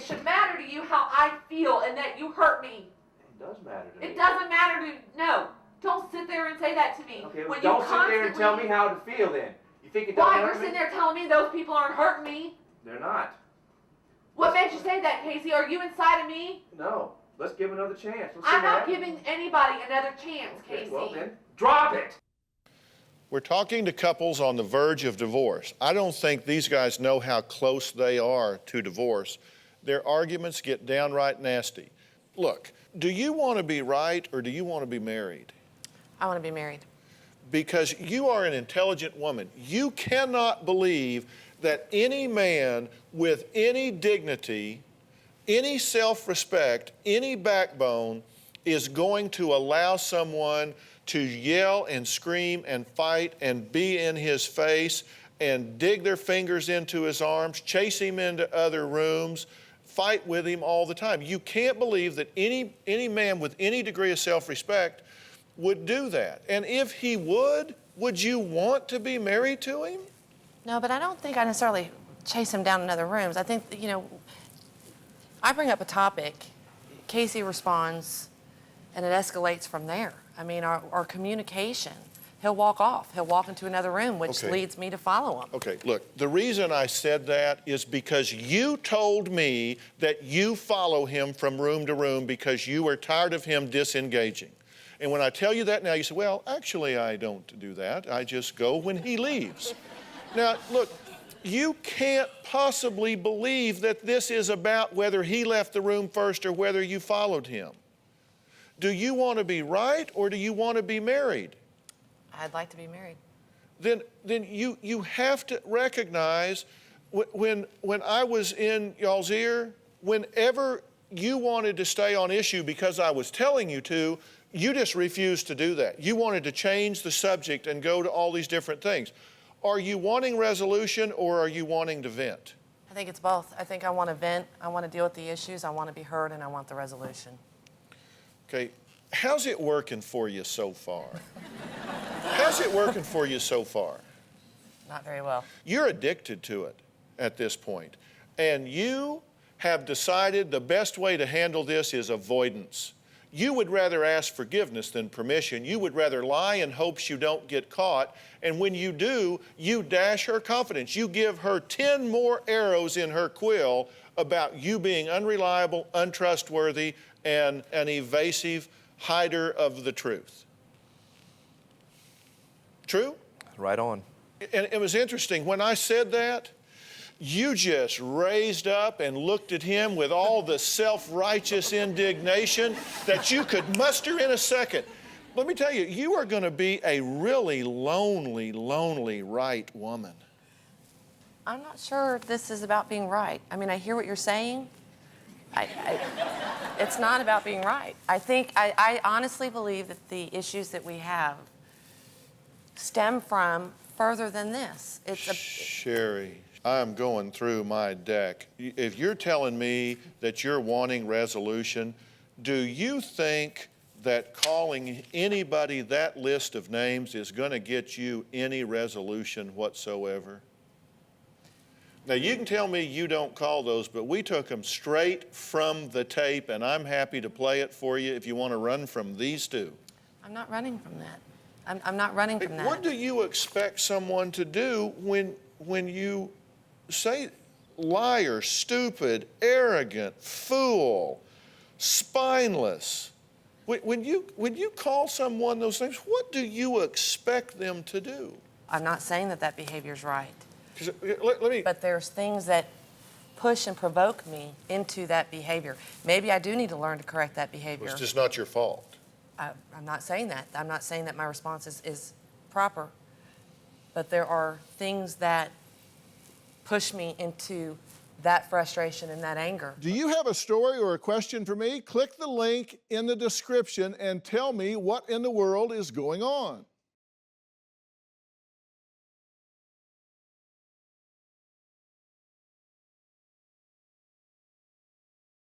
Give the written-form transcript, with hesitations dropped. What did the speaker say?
should matter to you how I feel and that you hurt me. It does matter to me. It doesn't matter to, no. Don't sit there and say that to me. Okay, well, when don't you sit there and tell me how to feel then. You think it doesn't Why? hurt You're me? sitting there telling me those people aren't hurting me. They're not. What made you say that, Casey? Are you inside of me? No. Let's give another chance. I'm not giving anybody another chance, Casey. Well then, drop it. We're talking to couples on the verge of divorce. I don't think these guys know how close they are to divorce. Their arguments get downright nasty. Look, do you want to be right or do you want to be married? I want to be married. Because you are an intelligent woman. You cannot believe that any man with any dignity, any self-respect, any backbone is going to allow someone to yell and scream and fight and be in his face and dig their fingers into his arms, chase him into other rooms, fight with him all the time. You can't believe that any man with any degree of self-respect would do that. And if he would you want to be married to him? No, but I don't think I necessarily chase him down in other rooms. I think, you know, I bring up a topic, Casey responds, and it escalates from there. I mean, our communication, he'll walk off. He'll walk into another room, which leads me to follow him. Okay, look, the reason I said that is because you told me that you follow him from room to room because you are tired of him disengaging. And when I tell you that now, you say, well, actually, I don't do that. I just go when he leaves. Now, look, you can't possibly believe that this is about whether he left the room first or whether you followed him. Do you want to be right or do you want to be married? I'd like to be married. Then you have to recognize when I was in y'all's ear, whenever you wanted to stay on issue because I was telling you to, you just refused to do that. You wanted to change the subject and go to all these different things. Are you wanting resolution or are you wanting to vent? I think it's both. I think I want to vent, I want to deal with the issues, I want to be heard, and I want the resolution. Okay, how's it working for you so far? How's it working for you so far? Not very well. You're addicted to it at this point, and you have decided the best way to handle this is avoidance. You would rather ask forgiveness than permission. You would rather lie in hopes you don't get caught, and when you do, you dash her confidence. You give her 10 more arrows in her quill about you being unreliable, untrustworthy, and an evasive hider of the truth. True? Right on. And it was interesting, when I said that, you just raised up and looked at him with all the self-righteous indignation that you could muster in a second. Let me tell you, you are going to be a really lonely, lonely right woman. I'm not sure this is about being right. I mean, I hear what you're saying. It's not about being right. I honestly believe that the issues that we have stem from further than this. Sherry, I'm going through my deck. If you're telling me that you're wanting resolution, do you think that calling anybody that list of names is going to get you any resolution whatsoever? Now, you can tell me you don't call those, but we took them straight from the tape, and I'm happy to play it for you if you want to run from these two. I'm not running from that. I'm not running from that. What do you expect someone to do when you say liar, stupid, arrogant, fool, spineless? When you call someone those things, what do you expect them to do? I'm not saying that behavior's right. Let me... But there's things that push and provoke me into that behavior. Maybe I do need to learn to correct that behavior. It's just not your fault. I'm not saying that. I'm not saying that my response is proper. But there are things that push me into that frustration and that anger. Do you have a story or a question for me? Click the link in the description and tell me what in the world is going on.